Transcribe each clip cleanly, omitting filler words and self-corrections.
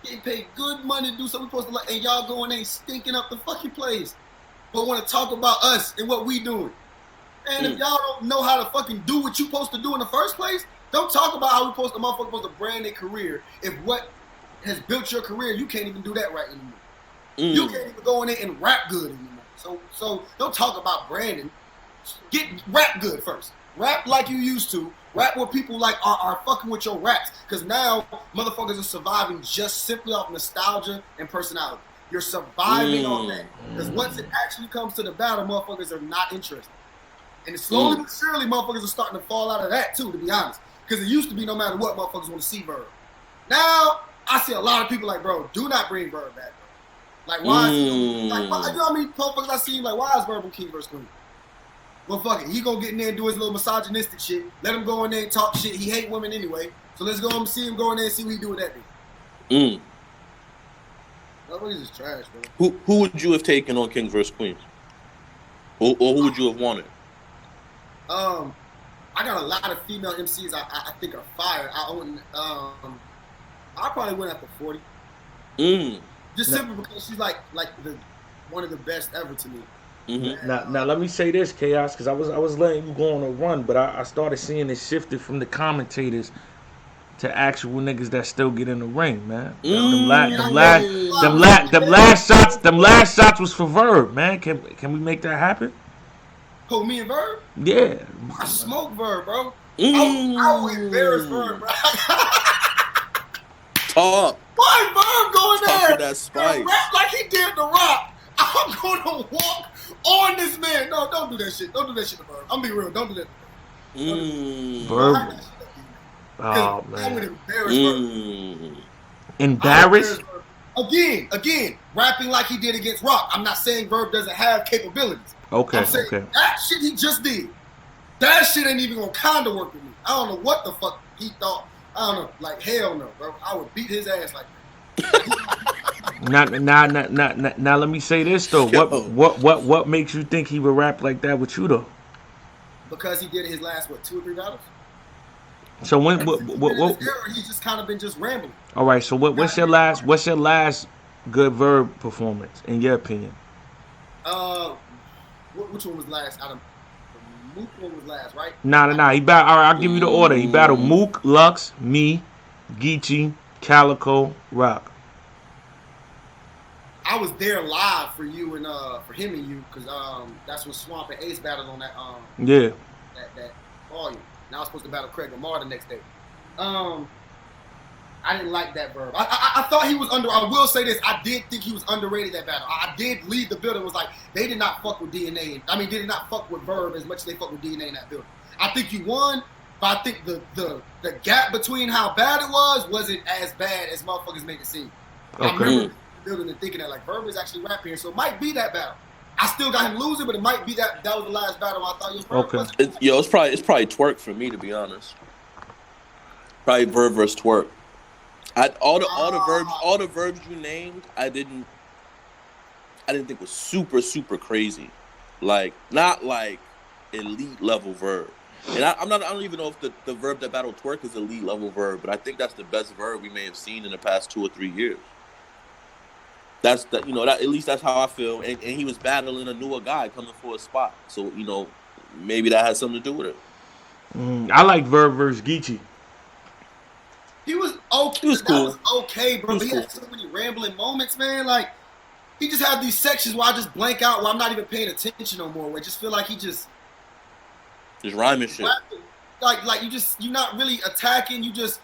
getting paid good money to do something we're supposed to like, and y'all going there stinking up the fucking place. But want to talk about us and what we doing. And if y'all don't know how to fucking do what you supposed to do in the first place, don't talk about how the motherfucker supposed to brand their career. If what has built your career, you can't even do that right anymore. You can't even go in there and rap good anymore. So don't talk about branding. Get rap good first. Rap like you used to. Rap where people like are fucking with your raps. Because now motherfuckers are surviving just simply off nostalgia and personality. You're surviving on that. Because once it actually comes to the battle, motherfuckers are not interested. And slowly but surely, motherfuckers are starting to fall out of that too, to be honest. Because it used to be no matter what, motherfuckers want to see Verb. Now, I see a lot of people like, bro, do not bring Verb back, bro. Like, why is he, like, why, you know how many motherfuckers I see, like, why is Verb on King vs. Queen? Well, fuck it. He gonna get in there and do his little misogynistic shit. Let him go in there and talk shit. He hate women anyway. So let's go and see him go in there and see what he do with that bitch. Motherfuckers is trash, bro. Who would you have taken on King vs. Queens? Or who would you have wanted? I got a lot of female MCs I think are fire. I probably went after 40. Just simply because she's like one of the best ever to me. Now let me say this, Chaos, because I was letting you go on a run, but I started seeing it shifted from the commentators to actual niggas that still get in the ring, man. Them last shots was for Verb, man. Can we make that happen? Who, me and Verb? Yeah. I smoke Verb, bro. I will embarrass Verb, bro. Talk. Why Verb going there? That spice. Rap like he did The Rock. I'm gonna walk on this man. No, don't do that shit. Don't do that shit to Verb. I'm being real. Don't do that. Verb. Oh man. I would embarrass Verb. Embarrass? Again, rapping like he did against Rock. I'm not saying Verb doesn't have capabilities. Okay, I'm saying that shit he just did. That shit ain't even gonna kinda work with me. I don't know what the fuck he thought. I don't know. Like, hell no, bro. I would beat his ass like that. Now let me say this though. What makes you think he would rap like that with you though? Because he did his last 2 or 3 battles. So what he's just kind of been just rambling. All right, so what's your last good Verb performance in your opinion? Which one was last? Mook one was last, right? Nah. He battled. All right, I'll give you the order. He battled Mook, Lux, me, Geechee, Calico, Rock. I was there live for you and for him and you because that's when Swamp and Ace battled on that that volume. And I was supposed to battle Craig Lamar the next day. I didn't like that Verb. I thought he was I will say this. I did think he was underrated that battle. I did leave the building. It was like, they did not fuck with DNA. I mean, they did not fuck with Verb as much as they fuck with DNA in that building. I think you won, but I think the gap between how bad it wasn't as bad as motherfuckers make it seem. Okay. I remember the building and thinking that, like, Verb is actually rapping, so it might be that battle. I still got him losing, but it might be that was the last battle. I thought he was Verb. It's probably Twerk for me, to be honest. Probably Verb versus Twerk. All the verbs you named, I didn't think was super crazy, like not like elite level Verb. And I don't even know if the Verb that battled Twerk is elite level Verb, but I think that's the best Verb we may have seen in the past 2 or 3 years. That at least that's how I feel. And he was battling a newer guy coming for a spot, so maybe that has something to do with it. I like Verb versus Geechee. He was okay. He was cool. That was okay, bro. He had so many rambling moments, man. Like, he just had these sections where I just blank out, where I'm not even paying attention no more. Where I just feel like he just rhyming shit. Like you're not really attacking. You just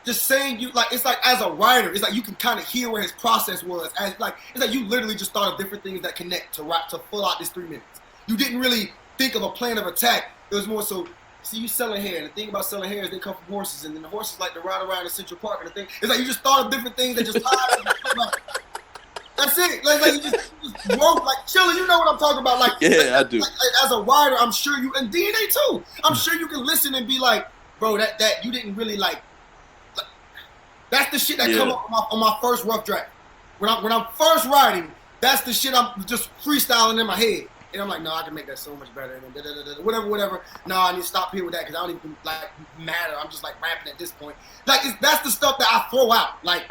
saying it's like as a writer, it's like you can kind of hear where his process was. It's like you literally just thought of different things that connect to rap to fill out this 3 minutes. You didn't really think of a plan of attack. It was more so. See, you selling hair, and the thing about selling hair is they come from horses, and then the horses like to ride around in Central Park, and the thing it's like you just thought of different things that just that's it. Like you just broke, like CHILLA. You know what I'm talking about? Like, yeah, I do. Like, as a writer, I'm sure you, and DNA too. I'm sure you can listen and be like, bro, that you didn't really like that's the shit that come up on my first rough draft. When I'm first writing, that's the shit I'm just freestyling in my head. And I'm like, no, I can make that so much better. And whatever. No, I need to stop here with that because I don't even matter. I'm just like rapping at this point. Like that's the stuff that I throw out. Like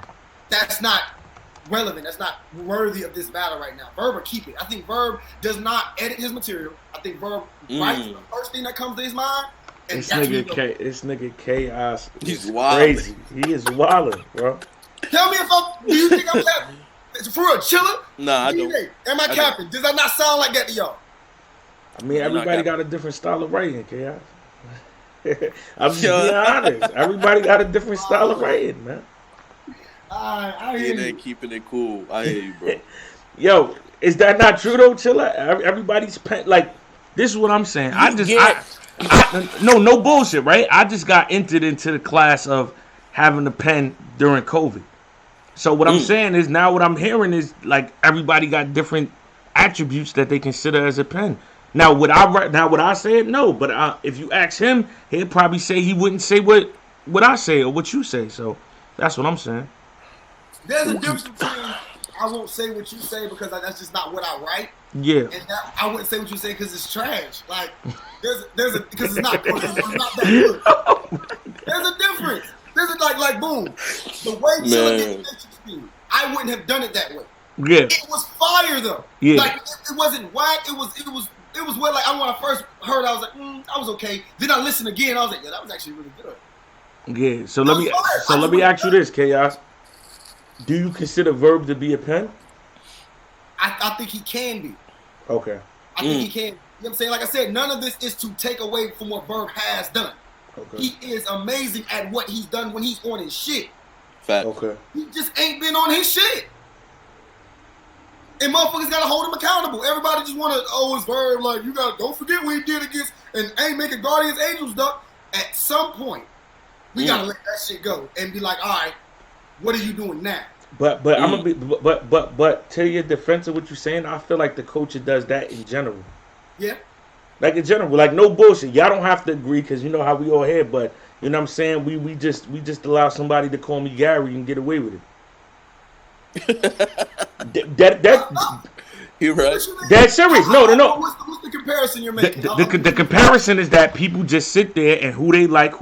that's not relevant. That's not worthy of this battle right now. Verb or keep it. I think Verb does not edit his material. I think Verb writes the first thing that comes to his mind. And this nigga Chaos. He's wild. Crazy. He is wilding, bro. Tell me do you think I'm capping? For real, Chilla? Nah, I don't. Am I capping? Does that not sound like that to y'all? I mean, everybody got a different style of writing, Chaos. I'm just being honest. Everybody got a different style of writing, man. I hear you. Keeping it cool. I hear you, bro. Yo, is that not true though, Chilla? Everybody's like, this is what I'm saying. No bullshit, right? I just got entered into the class of having a pen during COVID. So what I'm saying is now what I'm hearing is like everybody got different attributes that they consider as a pen. Now what I said, no, but if you ask him, he'd probably say he wouldn't say what I say or what you say. So that's what I'm saying. There's a difference between I won't say what you say because that's just not what I write. Yeah. And I wouldn't say what you say because it's trash. Like there's a because it's not that good. There's a difference. There's a like boom. The way Chilla did mention scheme, I wouldn't have done it that way. Yeah. It was fire though. Yeah. Like it wasn't whack. It was where like when I first heard, I was like, I was okay. Then I listened again. I was like, yeah, that was actually really good. Yeah. So let me ask you this, Chaos. Do you consider Verb to be a pen? I think he can be. Okay. I think he can. You know what I'm saying? Like I said, none of this is to take away from what Verb has done. Okay. He is amazing at what he's done when he's on his shit. Fact. Okay. He just ain't been on his shit. And motherfuckers gotta hold him accountable. Everybody just wanna, it's Verb, like don't forget what he did against and ain't making Guardians Angels duck. At some point, we gotta let that shit go and be like, all right, what are you doing now? But I'm gonna be but to your defense of what you're saying, I feel like the coach does that in general. Yeah. Like in general, like no bullshit. Y'all don't have to agree because you know how we all here, but you know what I'm saying? We just allow somebody to call me Gary and get away with it. You're right. That's serious. No. What's the comparison you're making? The comparison is that people just sit there and who they like,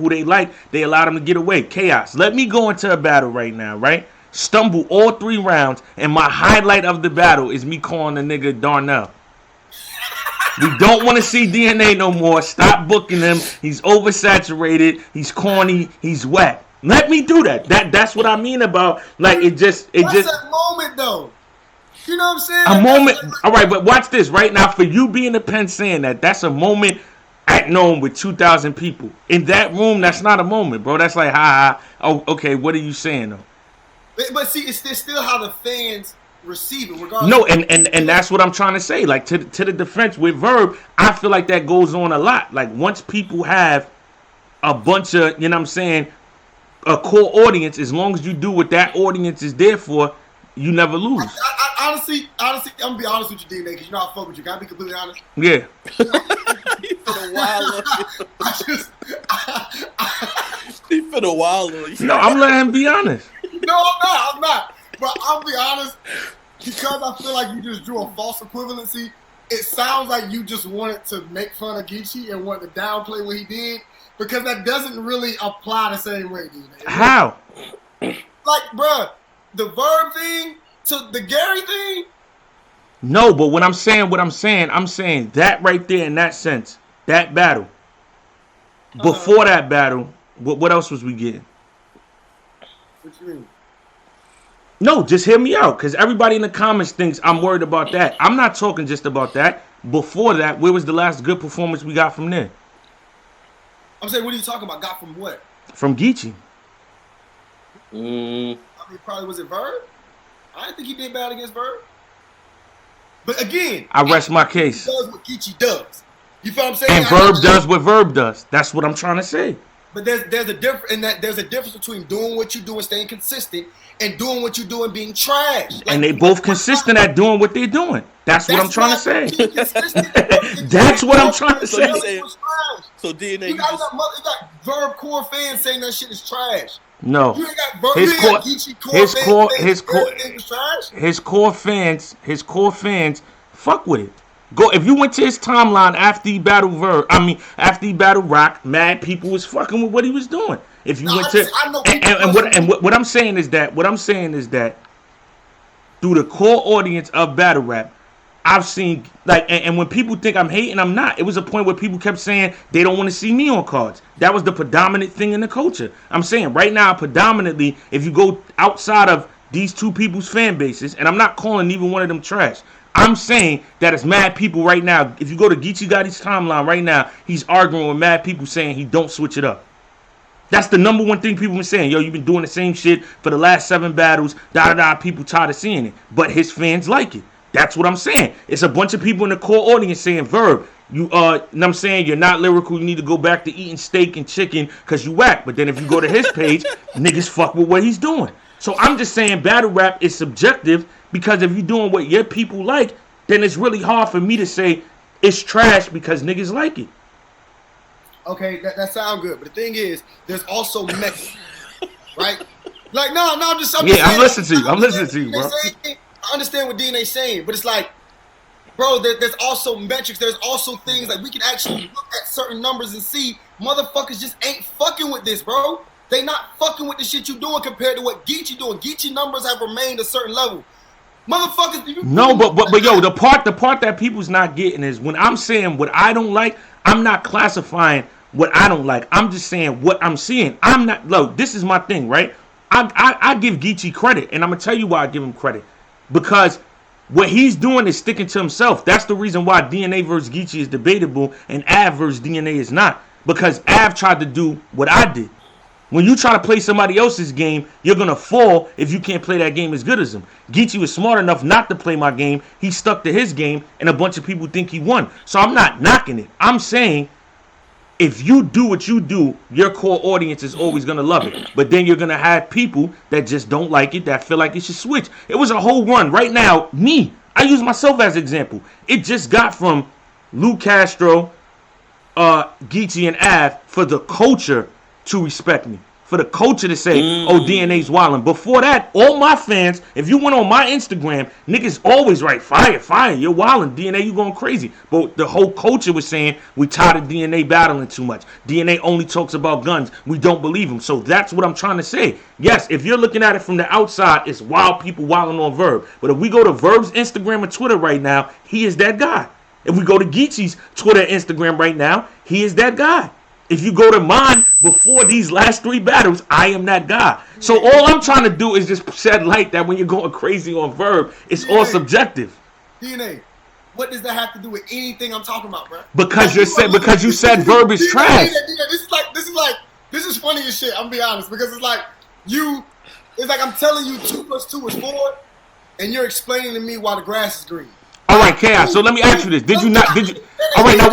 they allow them to get away. Chaos. Let me go into a battle right now, right? Stumble all 3 rounds, and my highlight of the battle is me calling the nigga Darnell. We don't want to see DNA no more. Stop booking him. He's oversaturated. He's corny. He's whack. Let me do that. That's what I mean about like it just. What's that moment though? You know what I'm saying? A moment. All right, but watch this right now. For you being a pen saying that's a moment at Nome with 2,000 people in that room. That's not a moment, bro. That's like ha. Oh, okay. What are you saying though? But see, it's still how the fans receive it, regardless. No, and that's what I'm trying to say. Like to the defense with Verb, I feel like that goes on a lot. Like once people have a bunch of, you know what I'm saying, a core audience, as long as you do what that audience is there for, you never lose. I honestly, I'm gonna be honest with you, D-Nay, because you know I fuck with you. Gotta be completely honest. Yeah. He fit a while. No, I'm letting him be honest. No, I'm not. But I'll be honest, because I feel like you just drew a false equivalency. It sounds like you just wanted to make fun of Geechee and wanted to downplay what he did, because that doesn't really apply the same way, D-Nay. How? Like, bruh, the Verb thing to the Gary thing? No, but I'm saying that right there in that sense, that battle. Before that battle, what else was we getting? What you mean? No, just hear me out, because everybody in the comments thinks I'm worried about that. I'm not talking just about that. Before that, where was the last good performance we got from there? I'm saying, what are you talking about? Got from what? From Geechee. I mean, probably was it Verb? I didn't think he did bad against Verb. But again, I rest my case. He does what Geechee does. You feel what I'm saying? And Verb does what Verb does. That's what I'm trying to say. But there's a difference between doing what you do and staying consistent and doing what you do and being trash. Like, and they both consistent at doing what they're doing. That's what I'm trying to say. That's what I'm trying to say. So DNA, you got Verb core fans saying that shit is trash. No, you ain't got Verb, his core fans fuck with it. Go if you went to his timeline after he battled Verb, after he battled Rock, mad people was fucking with what he was doing. If you No, went to I know people and what I'm saying is that through the core audience of battle rap, I've seen like and when people think I'm hating, I'm not. It was a point where people kept saying they don't want to see me on cards. That was the predominant thing in the culture. I'm saying right now, predominantly, if you go outside of these two people's fan bases, and I'm not calling either one of them trash. I'm saying that it's mad people right now. If you go to Geechee Gotti's timeline right now, he's arguing with mad people saying he don't switch it up. That's the number one thing people been saying. Yo, you've been doing the same shit for the last 7 battles. Da-da-da. People tired of seeing it. But his fans like it. That's what I'm saying. It's a bunch of people in the core audience saying, Verb, you know what I'm saying, you're not lyrical. You need to go back to eating steak and chicken because you whack. But then if you go to his page, niggas fuck with what he's doing. So I'm just saying battle rap is subjective because if you're doing what your people like, then it's really hard for me to say it's trash because niggas like it. Okay, that sounds good. But the thing is, there's also metrics, right? Like, no, I'm just I'm listening to you. I'm listening to you, bro. I understand what DNA's saying, but it's like, bro, there's also metrics. There's also things like we can actually look at certain numbers and see motherfuckers just ain't fucking with this, bro. They not fucking with the shit you doing compared to what Geechee doing. Geechee numbers have remained a certain level. Motherfuckers. No, but yo, the part that people's not getting is when I'm saying what I don't like, I'm not classifying what I don't like. I'm just saying what I'm seeing. I'm not. Look, this is my thing, right? I give Geechee credit, and I'm gonna tell you why I give him credit. Because what he's doing is sticking to himself. That's the reason why DNA versus Geechee is debatable and Av versus DNA is not. Because Av tried to do what I did. When you try to play somebody else's game, you're going to fall if you can't play that game as good as him. Geechee was smart enough not to play my game. He stuck to his game, and a bunch of people think he won. So I'm not knocking it. I'm saying if you do what you do, your core audience is always going to love it. But then you're going to have people that just don't like it, that feel like it should switch. It was a whole run. Right now, I use myself as an example. It just got from Lou Castro, Geechee, and Av for the culture to respect me. For the culture to say, oh, DNA's wildin'. Before that, all my fans, if you went on my Instagram, niggas always write, fire, you're wildin'. DNA, you going crazy. But the whole culture was saying, we tired of DNA battling too much. DNA only talks about guns. We don't believe him. So that's what I'm trying to say. Yes, if you're looking at it from the outside, it's wild people wildin' on Verb. But if we go to Verb's Instagram and Twitter right now, he is that guy. If we go to Geechee's Twitter and Instagram right now, he is that guy. If you go to mine before these last 3 battles, I am that guy. So all I'm trying to do is just shed light that when you're going crazy on Verb, it's all subjective. DNA, what does that have to do with anything I'm talking about, bro? Because you said Verb is trash. This is funny as shit. I'm gonna be honest because it's like I'm telling you 2 + 2 is 4, and you're explaining to me why the grass is green. All right, Chaos. So let me ask you this: Did you? All right, now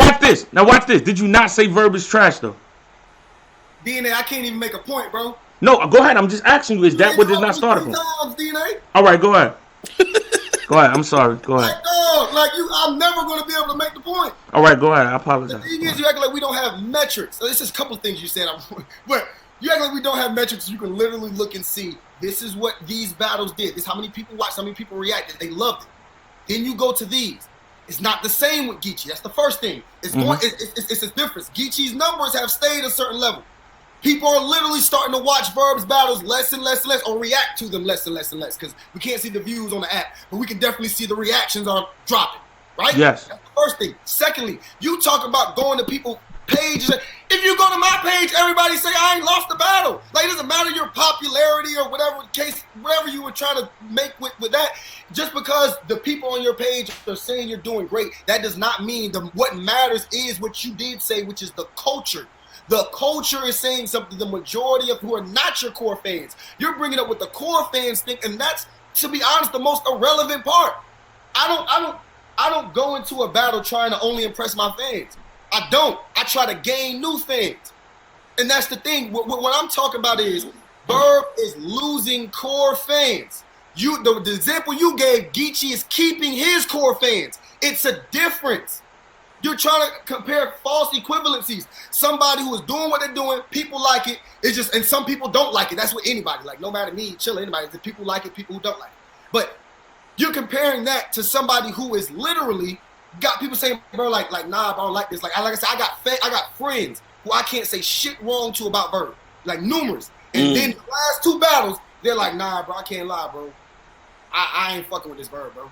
watch this. Did you not say Verb is trash though? DNA, I can't even make a point, bro. No, go ahead. I'm just asking you. Is that what did not start from? DNA. All right, go ahead. Go ahead. I'm sorry. Go ahead. I'm never gonna be able to make the point. All right, go ahead. I apologize. The thing is, you act like we don't have metrics. So this is a couple of things you said, but you act like we don't have metrics. You can literally look and see this is what these battles did. This is how many people watched, how many people reacted. They loved it. Then you go to these. It's not the same with Geechee. That's the first thing. It's a difference. Geechee's numbers have stayed a certain level. People are literally starting to watch Verb's battles less and less and less, or react to them less and less and less, because we can't see the views on the app, but we can definitely see the reactions are dropping, right? Yes. That's the first thing. Secondly, you talk about going to people's pages. If you go to my page, everybody say I ain't lost the battle. Like, it doesn't matter your popularity or whatever case, whatever you were trying to make with that. Just because the people on your page are saying you're doing great, that does not mean what matters is what you did say, which is the culture. The culture is saying something. The majority of who are not your core fans, you're bringing up what the core fans think, and that's, to be honest, the most irrelevant part. I don't go into a battle trying to only impress my fans. I don't. I try to gain new fans, and that's the thing. What I'm talking about is Verb is losing core fans. The example you gave, Geechee is keeping his core fans. It's a difference. You're trying to compare false equivalencies. Somebody who is doing what they're doing, people like it. It's just, and some people don't like it. That's what anybody like. No matter me, CHILLA, anybody. The people like it, people who don't like it. But you're comparing that to somebody who is literally got people saying, bro, nah, I don't like this. Like I said, I got friends who I can't say shit wrong to about Verb. like numerous. And then the last 2 battles, they're like, nah, bro, I can't lie, bro. I ain't fucking with this Verb, bro.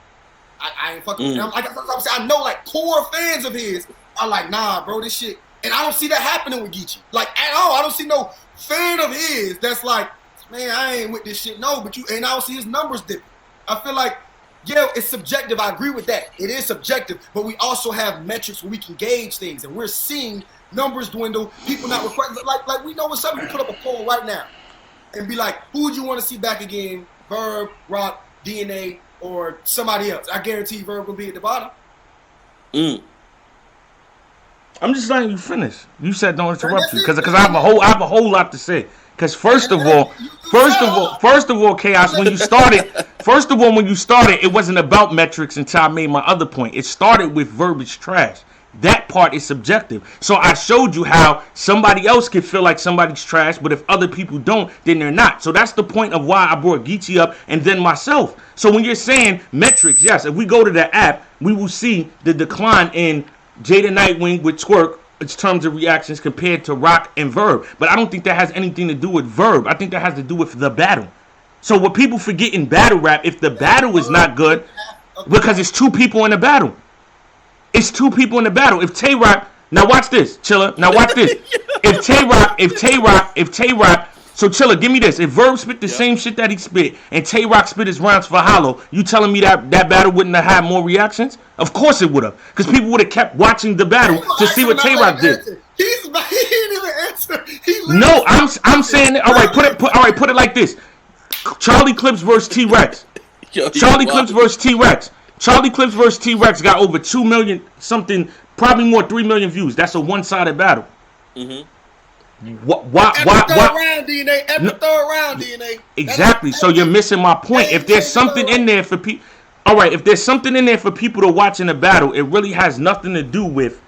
I ain't fucking with him. Like I'm saying, I know like core fans of his are like, nah, bro, this shit. And I don't see that happening with Geechee. Like at all. I don't see no fan of his that's like, man, I ain't with this shit. No, but and I don't see his numbers dipping. I feel like, yeah, it's subjective. I agree with that. It is subjective, but we also have metrics where we can gauge things, and we're seeing numbers dwindle. People not requesting. Like we know what's up. We put up a poll right now and be like, who would you want to see back again? Verb, Rock, DNA, or somebody else? I guarantee Verb will be at the bottom. I'm just letting you finish. You said don't interrupt you because I have a whole lot to say. Because first of all, Chaos, when you started, it wasn't about metrics until I made my other point. It started with verbiage trash. That part is subjective. So I showed you how somebody else could feel like somebody's trash, but if other people don't, then they're not. So that's the point of why I brought Geechee up and then myself. So when you're saying metrics, yes, if we go to the app, we will see the decline in Jada Nightwing with Twerk in terms of reactions compared to Rock and Verb. But I don't think that has anything to do with Verb. I think that has to do with the battle. So what people forget in battle rap, if the battle is not good, because it's 2 people in the battle. It's 2 people in the battle. If Tay-Rock, now watch this, Chilla. Now watch this. If Tay-Rock, so Chilla, give me this. If Verb spit the same shit that he spit and Tay-Rock spit his rounds for Hollow, you telling me that battle wouldn't have had more reactions? Of course it would have. Because people would have kept watching the battle to see what Tay-Rock did. He didn't even answer. No, I'm saying, all right, put it like this. Charlie Clips versus T-Rex. Charlie Clips versus T-Rex. Charlie Clips versus T-Rex got over 2 million something, probably more 3 million views. That's a one-sided battle. Why? Third round, DNA. Exactly. So you're missing my point. If there's something in there for people, all right. If there's something in there for people to watch in a battle, it really has nothing to do with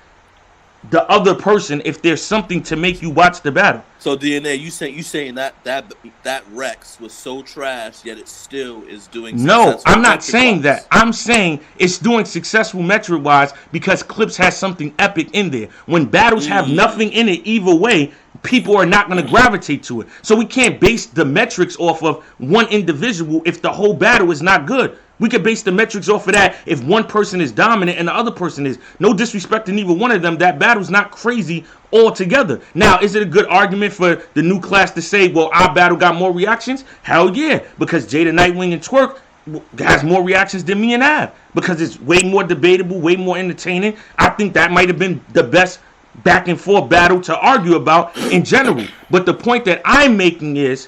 the other person. If there's something to make you watch the battle. So DNA, you saying that Rex was so trash, yet it still is doing. No, I'm not saying that. I'm saying it's doing successful metric wise because Clips has something epic in there. When battles have nothing in it either way, people are not going to gravitate to it. So we can't base the metrics off of one individual if the whole battle is not good. We could base the metrics off of that if one person is dominant and the other person is. No disrespect to neither one of them. That battle's not crazy altogether. Now, is it a good argument for the new class to say, well, our battle got more reactions? Hell yeah. Because Jada Nightwing and Twerk has more reactions than me and Av. Because it's way more debatable, way more entertaining. I think that might have been the best back and forth battle to argue about in general. But the point that I'm making is,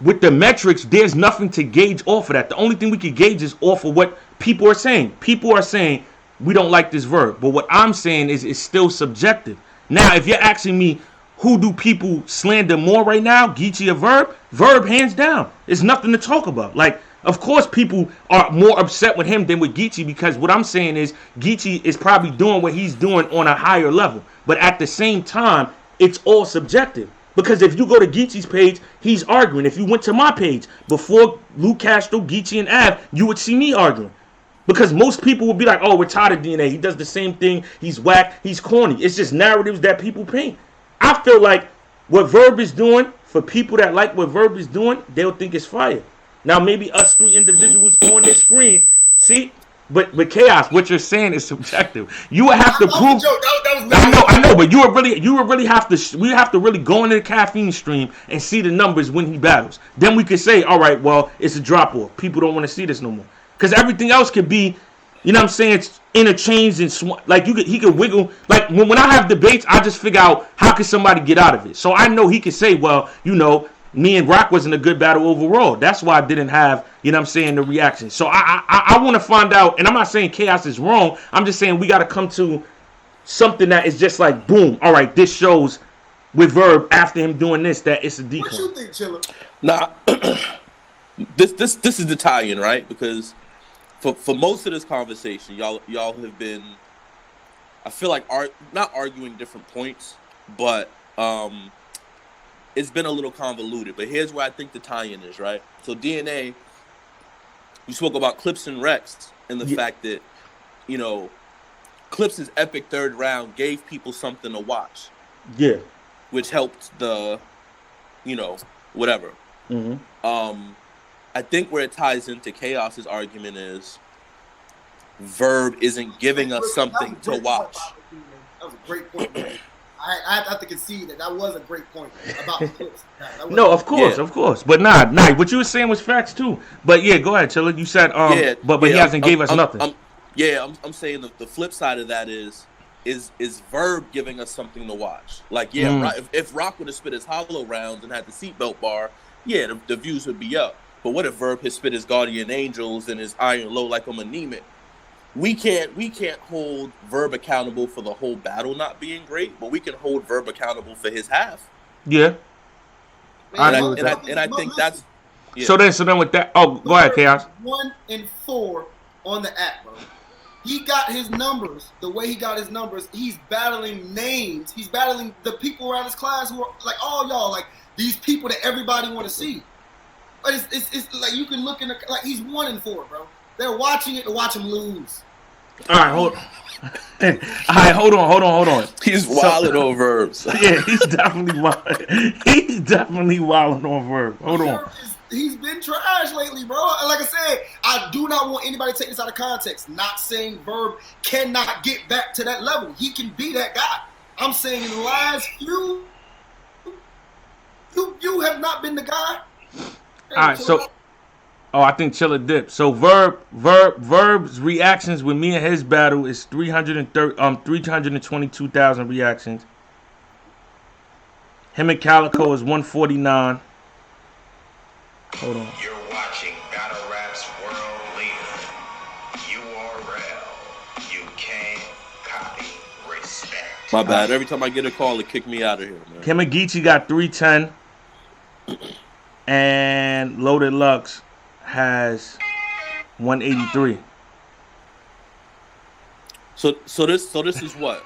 with the metrics, there's nothing to gauge off of that. The only thing we can gauge is off of what people are saying. People are saying, we don't like this Verb. But what I'm saying is it's still subjective. Now, if you're asking me, who do people slander more right now, Geechee or Verb? Verb, hands down. There's nothing to talk about. Like, of course, people are more upset with him than with Geechee because what I'm saying is Geechee is probably doing what he's doing on a higher level. But at the same time, it's all subjective. Because if you go to Geechee's page, he's arguing. If you went to my page, before Luke Castro, Geechee, and Av, you would see me arguing. Because most people would be like, oh, we're tired of DNA. He does the same thing. He's whack. He's corny. It's just narratives that people paint. I feel like what Verb is doing, for people that like what Verb is doing, they'll think it's fire. Now, maybe us 3 individuals on this screen, see? But Chaos, what you're saying is subjective. You would have to prove. I know, but you would really have to. We have to really go into the caffeine stream and see the numbers when he battles. Then we could say, all right, well, it's a drop off. People don't want to see this no more because everything else could be, you know what I'm saying? It's interchanged and like he could wiggle. Like when I have debates, I just figure out how can somebody get out of it. So I know he could say, well, you know, me and Rock wasn't a good battle overall. That's why I didn't have, you know what I'm saying, the reaction. So I want to find out, and I'm not saying Chaos is wrong. I'm just saying we got to come to something that is just like, boom, all right, this shows with Verb after him doing this that it's a decoy. What you think, Chilla? Nah, this is the tie-in, right? Because for most of this conversation, y'all have been, I feel like not arguing different points, but it's been a little convoluted, but here's where I think the tie-in is, right? So DNA, you spoke about Clips and Rex and the fact that, you know, Clips' epic third round gave people something to watch. Yeah. Which helped the whatever. Mm-hmm. I think where it ties into Chaos's argument is Verb isn't giving us something to watch. That was a great point. I have to concede that was a great point about the clips. No, of course. But nah, what you were saying was facts too. But yeah, go ahead, Chilla. You said but he hasn't gave us nothing. I'm saying the flip side of that is Verb giving us something to watch. Like, if Rock would have spit his hollow rounds and had the seatbelt bar, the views would be up. But what if Verb had spit his guardian angels and his iron low like I'm anemic? We can't hold Verb accountable for the whole battle not being great, but we can hold Verb accountable for his half. Yeah. And I think that's So then with that, go ahead, Chaos. 1 and 4 on the app, bro. He got his numbers. The way he got his numbers, he's battling names. He's battling the people around his class who are like all y'all, like these people that everybody want to see. But it's like you can look in like he's 1 and 4, bro. They're watching it to watch him lose. All right, hold on. He's wilding on Verbs. Yeah, he's definitely wild. He's definitely wilding on Verb. Hold on. He's been trash lately, bro. Like I said, I do not want anybody to take this out of context. Not saying Verb cannot get back to that level. He can be that guy. I'm saying in the last few, you have not been the guy. All right, so I think Chilla dipped. So Verb's reactions with me and his battle is 322,000 reactions. Him and Calico is 149. Hold on. You're watching Battle Rap's world leader. URL. You can't copy respect. My bad. Every time I get a call, it kick me out of here, man. Him and Geechee got 310. And Loaded Lux has 183. So this is what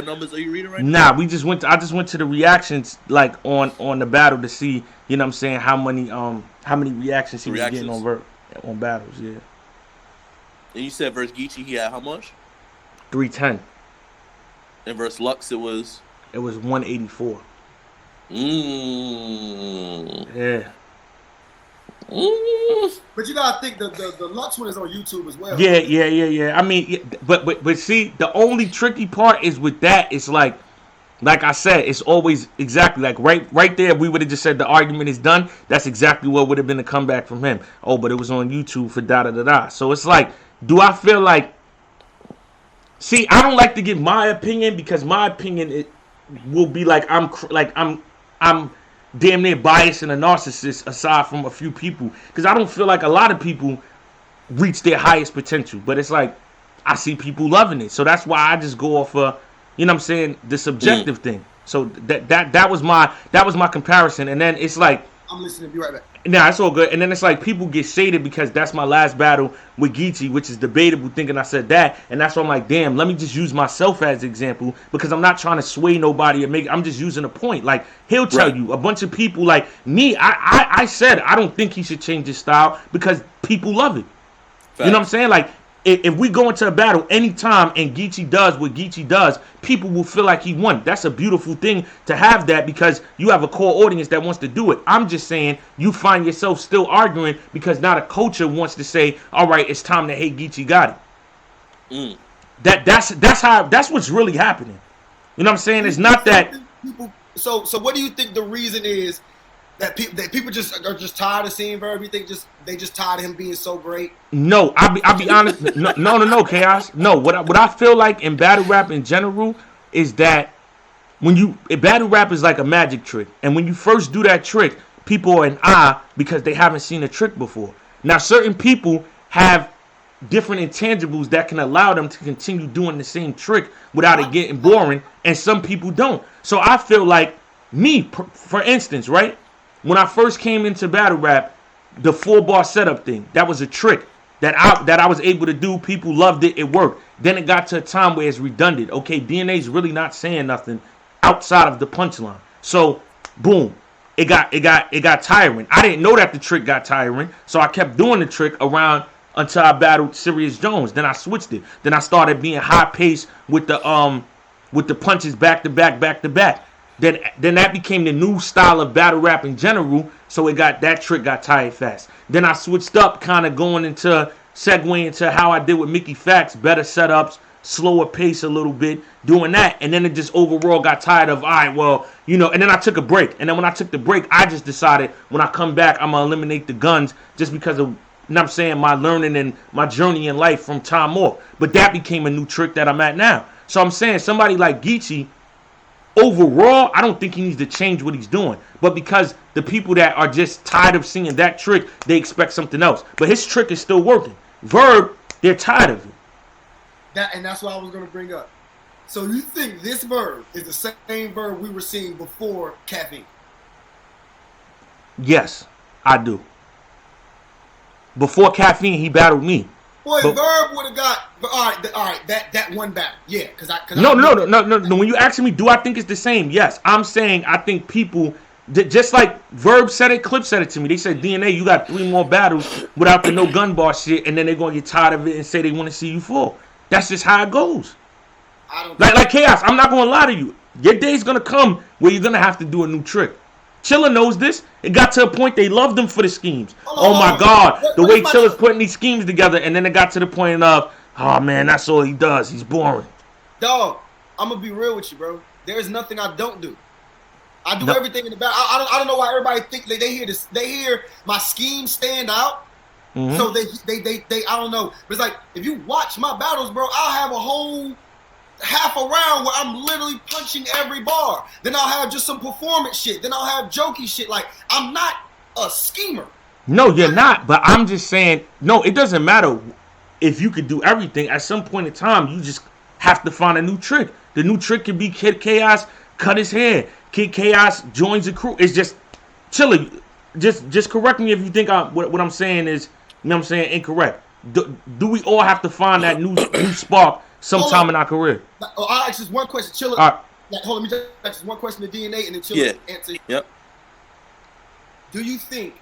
numbers are you reading right now? Nah, I just went to the reactions like on the battle to see, you know what I'm saying, how many reactions he was getting on battles, yeah. And you said versus Geechee he had how much? 310. And versus Lux it was 184. Yeah. But you gotta think the Lux one is on YouTube as well. Yeah. I mean, but see, the only tricky part is with that. It's like I said, it's always exactly like right there. We would have just said the argument is done. That's exactly what would have been the comeback from him. Oh, but it was on YouTube for da. So it's like, do I feel like? See, I don't like to give my opinion because my opinion it will be like I'm damn near biased and a narcissist aside from a few people because I don't feel like a lot of people reach their highest potential, but it's like I see people loving it, so that's why I just go off you know what I'm saying, the subjective thing. So that was my comparison, and then it's like I'm listening. Be right back. Nah, it's all good. And then it's like people get shaded because that's my last battle with Geechee, which is debatable, thinking I said that. And that's why I'm like, damn, let me just use myself as an example because I'm not trying to sway nobody and I'm just using a point. Like, he'll tell you, a bunch of people like me, I said I don't think he should change his style because people love it. Fact. You know what I'm saying? Like, if we go into a battle anytime and Geechee does what Geechee does, people will feel like he won. That's a beautiful thing to have that because you have a core audience that wants to do it. I'm just saying you find yourself still arguing because now the culture wants to say, all right, it's time to hate Geechee got it. That's what's really happening. You know what I'm saying? It's not that. So what do you think the reason is? That people just are just tired of seeing Verb? You think they just tired of him being so great? No, I'll be honest. No, Chaos. No, what I feel like in battle rap in general is that battle rap is like a magic trick, and when you first do that trick, people are in awe because they haven't seen a trick before. Now, certain people have different intangibles that can allow them to continue doing the same trick without it getting boring, and some people don't. So I feel like me, for instance, right? When I first came into battle rap, the 4-bar setup thing, that was a trick that I was able to do. People loved it. It worked. Then it got to a time where it's redundant. Okay, DNA's really not saying nothing outside of the punchline. So, boom, it got tiring. I didn't know that the trick got tiring, so I kept doing the trick around until I battled Sirius Jones. Then I switched it. Then I started being high paced with the punches back to back. Then that became the new style of battle rap in general. So that trick got tired fast. Then I switched up, kind of going into segueing into how I did with Mickey Facts, better setups, slower pace a little bit, doing that, and then it just overall got tired of, all right, well, and then I took a break. And then when I took the break, I just decided when I come back, I'm gonna eliminate the guns just because of, I'm saying, my learning and my journey in life from time off. But that became a new trick that I'm at now. So I'm saying somebody like Geechee, overall, I don't think he needs to change what he's doing. But because the people that are just tired of seeing that trick, they expect something else. But his trick is still working. Verb, they're tired of it. And that's what I was going to bring up. So you think this Verb is the same Verb we were seeing before Caffeine? Yes, I do. Before Caffeine, he battled me. Boy, Verb would have got all right. That one battle, yeah. No. When you asking me, do I think it's the same? Yes, I'm saying I think people, just like Verb said it, Clip said it to me. They said, DNA, you got 3 more battles without the no gun bar shit, and then they're gonna get tired of it and say they want to see you fall. That's just how it goes. I don't like Chaos. I'm not gonna lie to you. Your day's gonna come where you're gonna have to do a new trick. Chilla knows this. It got to a point they loved him for the schemes. Oh my God, the way Chilla's putting these schemes together, and then it got to the point of, oh man, that's all he does. He's boring. Dog, I'm gonna be real with you, bro. There's nothing I don't do. I do everything in the battle. I don't know why everybody think they hear this. They hear my schemes stand out. Mm-hmm. So they I don't know. But it's like if you watch my battles, bro, I'll have a whole half a round where I'm literally punching every bar. Then I'll have just some performance shit. Then I'll have jokey shit. Like, I'm not a schemer. No, you're not. But I'm just saying, no, it doesn't matter if you could do everything. At some point in time, you just have to find a new trick. The new trick could be Kid Chaos cut his hair. Kid Chaos joins the crew. It's just Chilla. Just correct me if you think what I'm saying is, incorrect. Do we all have to find that new spark sometime in our career? I'll ask just one question. Chilla. Hold on, let me just ask just one question to DNA and then Chilla answer. Yep. Do you think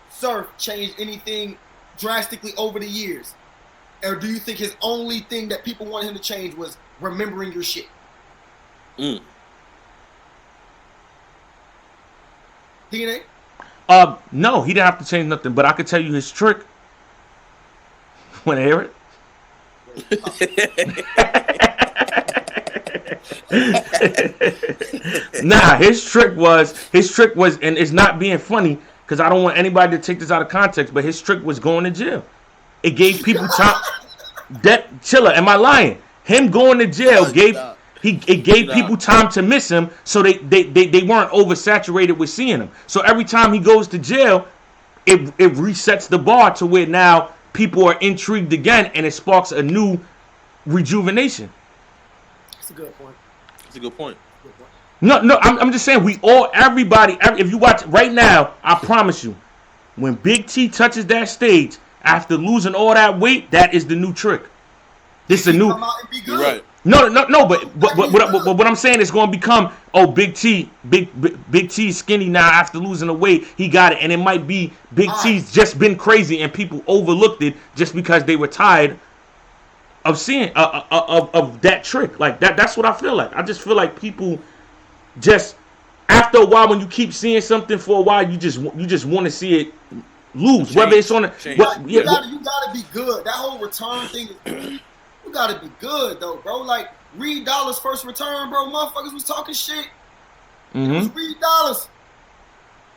Surf changed anything drastically over the years? Or do you think his only thing that people wanted him to change was remembering your shit? DNA? No, he didn't have to change nothing, but I could tell you his trick. Want to hear it? Nah, his trick was, and it's not being funny because I don't want anybody to take this out of context, but his trick was going to jail. It gave people time. Chilla, am I lying? Him going to jail gave people time to miss him, so they weren't oversaturated with seeing him. So every time he goes to jail, it resets the bar to where now people are intrigued again, and it sparks a new rejuvenation. That's a good point. No, I'm just saying everybody, if you watch right now, I promise you, when Big T touches that stage after losing all that weight, that is the new trick. This is a new. You're right. No, but what I'm saying is going to become, Big T is skinny now after losing the weight. He got it, and it might be Big T's just been crazy, and people overlooked it just because they were tired of seeing of that trick. Like that's what I feel like. I just feel like people just after a while, when you keep seeing something for a while, you just want to see it lose. Change. Whether it's on you gotta be good. That whole return thing is. You gotta be good though, bro. Like Reed Dollars' first return, bro. Motherfuckers was talking shit. Mm-hmm. It was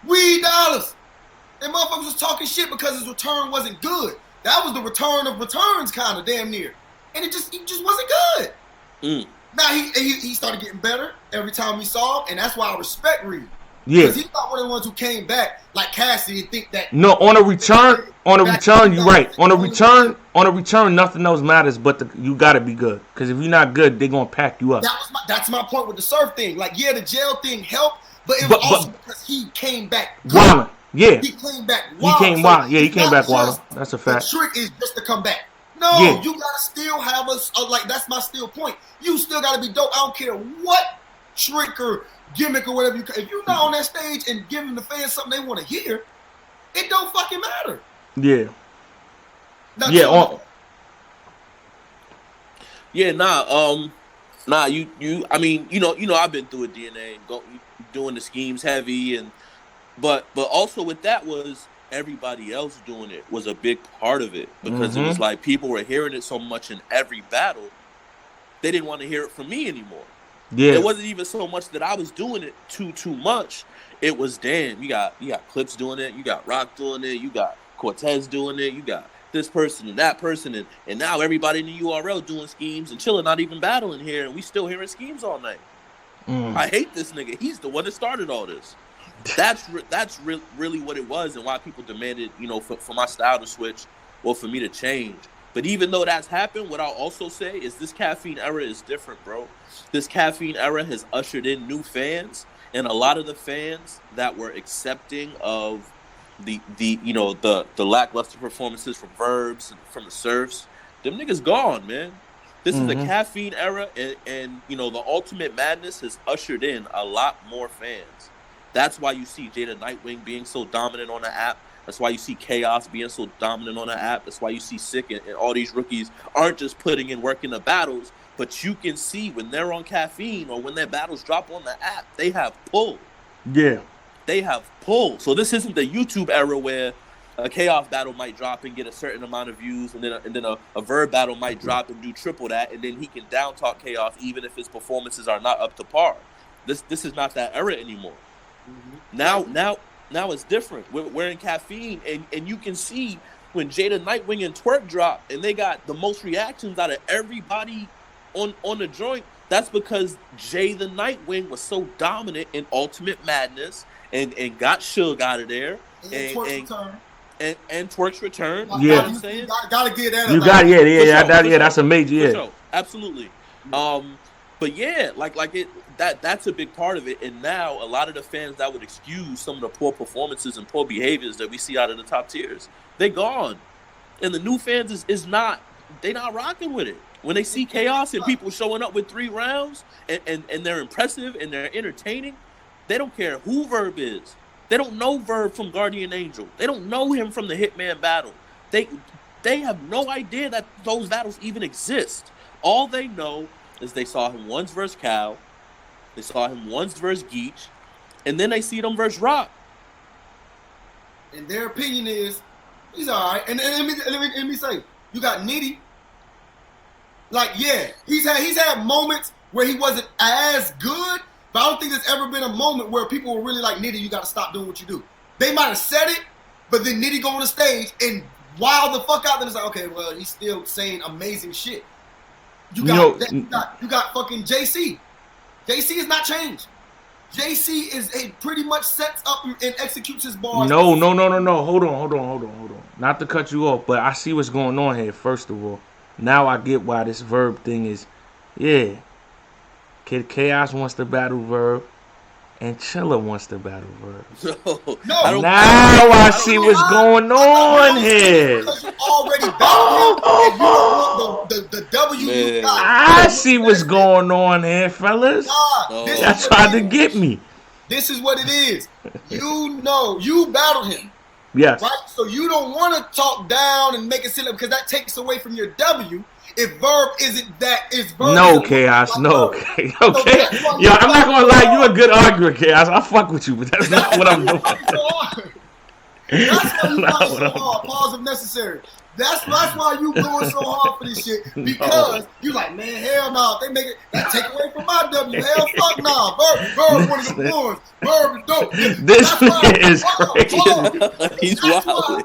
Reed Dollars, and motherfuckers was talking shit because his return wasn't good. That was the return of returns, kind of damn near, and it just wasn't good. Now he started getting better every time we saw him, and that's why I respect Reed. Yeah, because he's not one of the ones who came back like Cassie and think that. No, on a return, you're right. On a return, nothing else matters, but you gotta be good. Because if you're not good, they're gonna pack you up. That's my point with the Surf thing. Like, yeah, the jail thing helped, but it was also because he came back. Wild. Yeah, he came back. Wild. He came wild. Yeah, he came back wild. That's a fact. The trick is just to come back. No, you gotta still have us. Like, that's my still point. You still gotta be dope. I don't care what trick or gimmick or whatever if you're not on that stage and giving the fans something they want to hear, it don't fucking matter. Yeah. Nah, I mean, I've been through a DNA, doing the schemes heavy, but also with that was everybody else doing it was a big part of it because it was like people were hearing it so much in every battle, they didn't want to hear it from me anymore. Yeah. It wasn't even so much that I was doing it too much. It was damn, you got Clips doing it, you got Rock doing it, you got Cortez doing it, you got this person and that person, and now everybody in the URL doing schemes and CHILLA not even battling here, and we still hearing schemes all night. I hate this nigga. He's the one that started all this. That's really what it was, and why people demanded, for my style to switch or for me to change. But even though that's happened, what I'll also say is this caffeine era is different, bro. This caffeine era has ushered in new fans, and a lot of the fans that were accepting of the lackluster performances from Verbs and from the Surfs, them niggas gone, man. This is a caffeine era, and the Ultimate Madness has ushered in a lot more fans. That's why you see Jada Nightwing being so dominant on the app. That's why you see Chaos being so dominant on the app. That's why you see Sick and all these rookies aren't just putting in work in the battles, but you can see when they're on caffeine or when their battles drop on the app, they have pull. Yeah. They have pull. So this isn't the YouTube era where a Chaos battle might drop and get a certain amount of views, and then a Verb battle might drop and do triple that, and then he can down talk Chaos even if his performances are not up to par. This is not that era anymore. Now it's different. We're in caffeine, and you can see when Jada Nightwing and Twerk drop, and they got the most reactions out of everybody on the joint. That's because Jay the Nightwing was so dominant in Ultimate Madness and got Suge out of there. And Twerk's return. Yeah. You know what I'm saying? Gotta get that. You got that's a major, yeah. For sure. Absolutely. But yeah, that's a big part of it. And now a lot of the fans that would excuse some of the poor performances and poor behaviors that we see out of the top tiers, they gone. And the new fans they not rocking with it. When they see Chaos and people showing up with 3 rounds and they're impressive and they're entertaining, they don't care who Verb is. They don't know Verb from Guardian Angel. They don't know him from the Hitman battle. They have no idea that those battles even exist. All they know is they saw him once versus Cal, they saw him once versus Geach, and then they see them versus Rock. And their opinion is, he's all right. And let me say, you got Nitty. Like, yeah, he's had moments where he wasn't as good, but I don't think there's ever been a moment where people were really like, Nitty, you got to stop doing what you do. They might have said it, but then Nitty go on the stage and wild the fuck out, and it's like, okay, well, he's still saying amazing shit. You got fucking JC. JC is not changed. JC is pretty much sets up and executes his bars. No. Hold on. Not to cut you off, but I see what's going on here. First of all, now I get why this Verb thing is. Yeah, Kid Chaos wants to battle Verb, and CHILLA wants to battle Verb. No. Now I see what's going on here. Because you already battled him, and you don't want the W you got. I see what's going on here, fellas. Y'all tried to get me. This is what it is. You battled him. Yes. Right? So you don't want to talk down and make it sit up because that takes away from your W. If Verb isn't that, is Verb. No, Chaos. No. Okay. Yo, I'm not going to lie. You a good arguer, Chaos. I fuck with you, but that's not what I'm doing. That's why you got so hard. Pause if necessary. That's why you going so hard for this shit. Because you like, man, hell no. They make it, that take away from my W. Hell fuck nah. Verb one of the ones. Verb is dope. This is crazy. He's wild.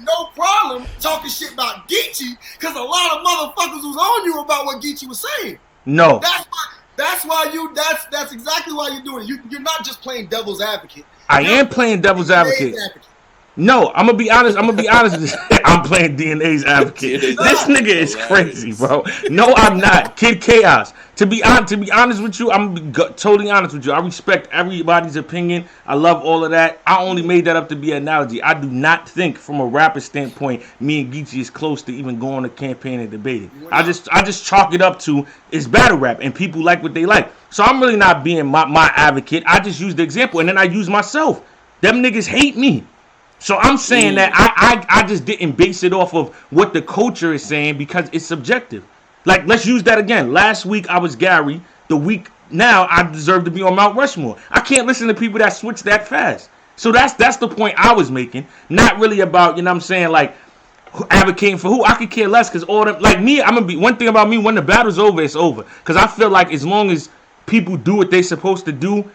No problem talking shit about Geechee because a lot of motherfuckers was on you about what Geechee was saying. No. That's exactly why you're doing it. You're not just playing devil's advocate. I am playing devil's advocate. No, I'm gonna be honest. I'm playing DNA's advocate. This nigga is crazy, bro. No, I'm not. Kid Chaos. To be honest with you, I'm gonna be totally honest with you. I respect everybody's opinion. I love all of that. I only made that up to be an analogy. I do not think, from a rapper standpoint, me and Geechee is close to even going to campaign and debating. I just chalk it up to it's battle rap, and people like what they like. So I'm really not being my advocate. I just use the example, and then I use myself. Them niggas hate me. So I'm saying that I just didn't base it off of what the culture is saying because it's subjective. Like, let's use that again. Last week I was Gary. The week now I deserve to be on Mount Rushmore. I can't listen to people that switch that fast. So that's the point I was making. Not really about, you know what I'm saying, like, advocating for who. I could care less because all them, like me, I'm gonna be, one thing about me, when the battle's over, it's over. Because I feel like as long as people do what they're supposed to do,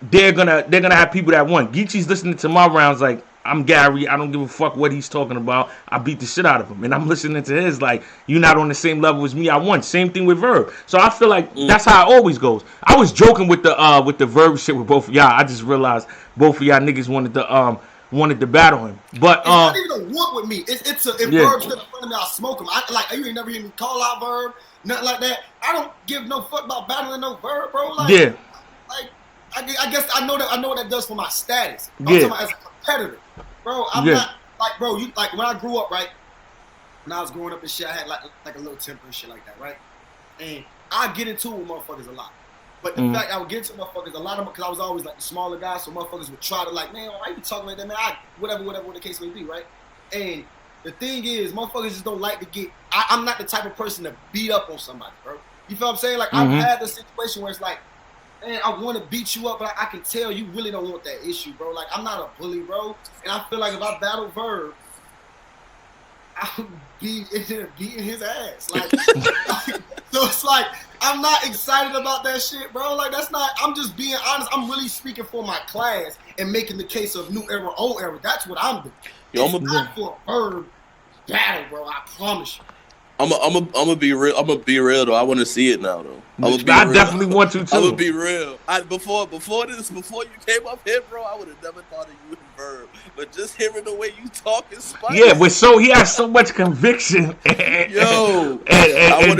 they're gonna have people that won. Geechee's listening to my rounds like, I'm Gary. I don't give a fuck what he's talking about. I beat the shit out of him. And I'm listening to his like, you're not on the same level as me. I won. Same thing with Verb. So I feel like that's how it always goes. I was joking with the Verb shit with both of y'all. I just realized both of y'all niggas wanted to battle him. But it's not even a whoop with me. If Verb's in front of me, I'll smoke him. You ain't never hear me call out Verb, nothing like that. I don't give no fuck about battling no Verb, bro. Like, yeah. Like, I guess I know what that does for my status. I'm Yeah. talking about as a competitor. Bro, I'm not like, bro, you like when I grew up, right? When I was growing up and shit, I had like a little temper and shit like that, right? And I get into it with motherfuckers a lot. But the fact I would get into motherfuckers a lot of them, because I was always like the smaller guy, so motherfuckers would try to like, man, why you talking like that, man? Whatever the case may be, right? And the thing is, motherfuckers just don't like to get. I'm not the type of person to beat up on somebody, bro. You feel what I'm saying? Like I've had the situation where it's like, man, I want to beat you up, but I can tell you really don't want that issue, bro. Like, I'm not a bully, bro. And I feel like if I battle Verb, I would be in there beating his ass. Like, so it's like, I'm not excited about that shit, bro. Like, that's not, I'm just being honest. I'm really speaking for my class and making the case of new era, old era. That's what I'm doing. It's not for a Verb battle, bro. I promise you. I'm gonna be real. I'm gonna be real though. I want to see it now though. I definitely want to too. I'm gonna be real. Before you came up here, bro, I would have never thought of you in Verb. But just hearing the way you talk is spicy. Yeah, but he has so much conviction and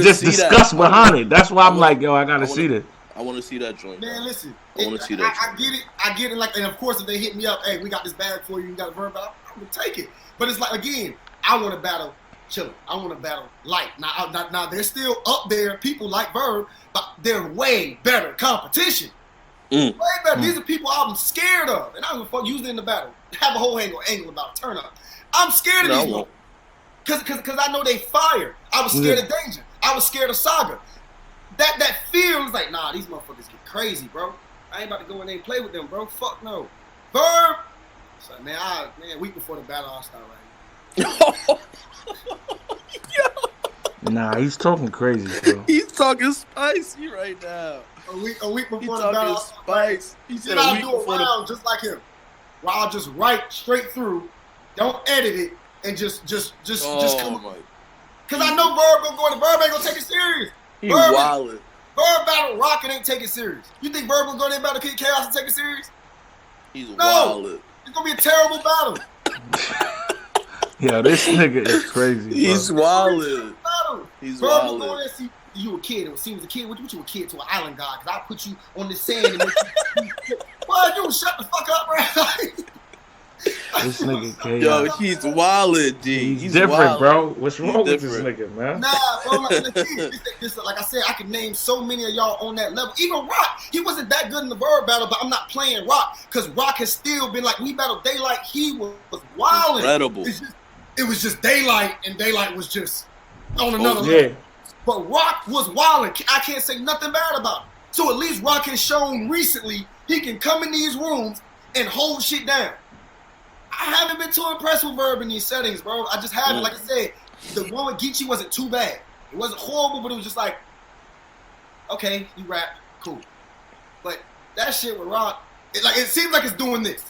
just disgust behind it. That's why I'm like, yo, I gotta see this. I want to see that joint. Man, listen. I want to see that. I get it. Like, and of course, if they hit me up, hey, we got this bag for you. You got a Verb battle. I'm gonna take it. But it's like, again, I want to battle CHILLA. I want to battle Light. Now they're still up there. People like Verb, but they're way better competition. Way better. These are people I'm scared of, and I don't fuck using in the battle. Have a whole angle about turn up. I'm scared of these ones because I know they fire. I was scared of Danger. I was scared of Saga. That fear was like, nah, these motherfuckers get crazy, bro. I ain't about to go in there and play with them, bro. Fuck no. Verb. So man, a week before the battle, I'll start right. Nah, he's talking crazy, bro. He's talking spicy right now. A week before the talking battle, spice. He said I'll do a round just like him, where I'll just write straight through, don't edit it, and just come on. Because I know Verb gonna go in. Verb ain't gonna take it serious. He wildin'. Verb battle Rocket ain't take it serious. You think Verb gonna go in there battle Kid Chaos and take it serious? He's wildin'. It's gonna be a terrible battle. Yeah, this nigga is crazy. He's wildin'. He's Verb going there, see you a kid. It seems a kid. What you a kid to an island god? Because I put you on the sand and make you. Well, you shut the fuck up, bro. This nigga chaos. Yo, he's wildin', G. He's different, bro. What's wrong with this nigga, man? Nah, bro. Like I said, I can name so many of y'all on that level. Even Rock, he wasn't that good in the Verb battle, but I'm not playing Rock because Rock has still been like, we battled Daylight. He was wildin'. Incredible. It was just Daylight, and Daylight was just on another level. But Rock was wildin'. I can't say nothing bad about him. So at least Rock has shown recently he can come in these rooms and hold shit down. I haven't been too impressed with Verb in these settings, bro. I just haven't. Like I said, the one with Geechee wasn't too bad. It wasn't horrible, but it was just like, okay, you rap, cool. But that shit with Rock, it seems like it's doing this.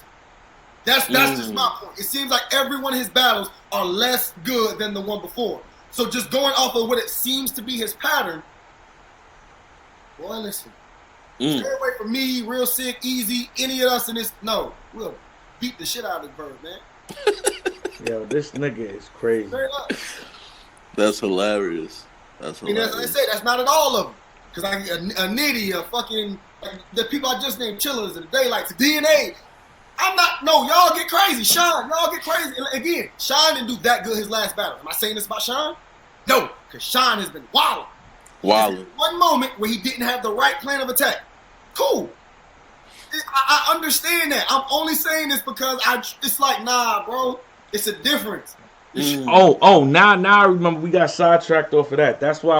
That's just my point. It seems like every one of his battles are less good than the one before. So just going off of what it seems to be his pattern, boy, listen. Stay away from me, Real Sick, Easy, any of us in this. No, we'll beat the shit out of the Verb, man. Yo, this nigga is crazy. That's hilarious. That's hilarious. I mean, as I say, that's not at all of them. Because a Nitty, a fucking, like, the people I just named, Chillas and Daylights, DNA. I'm not, no, y'all get crazy. Sean, y'all get crazy. And again, Sean didn't do that good his last battle. Am I saying this about Sean? No, because Sean has been wilding. One moment where he didn't have the right plan of attack. Cool. I understand that. I'm only saying this because it's like, nah, bro. It's a difference. Now I remember we got sidetracked off of that. That's why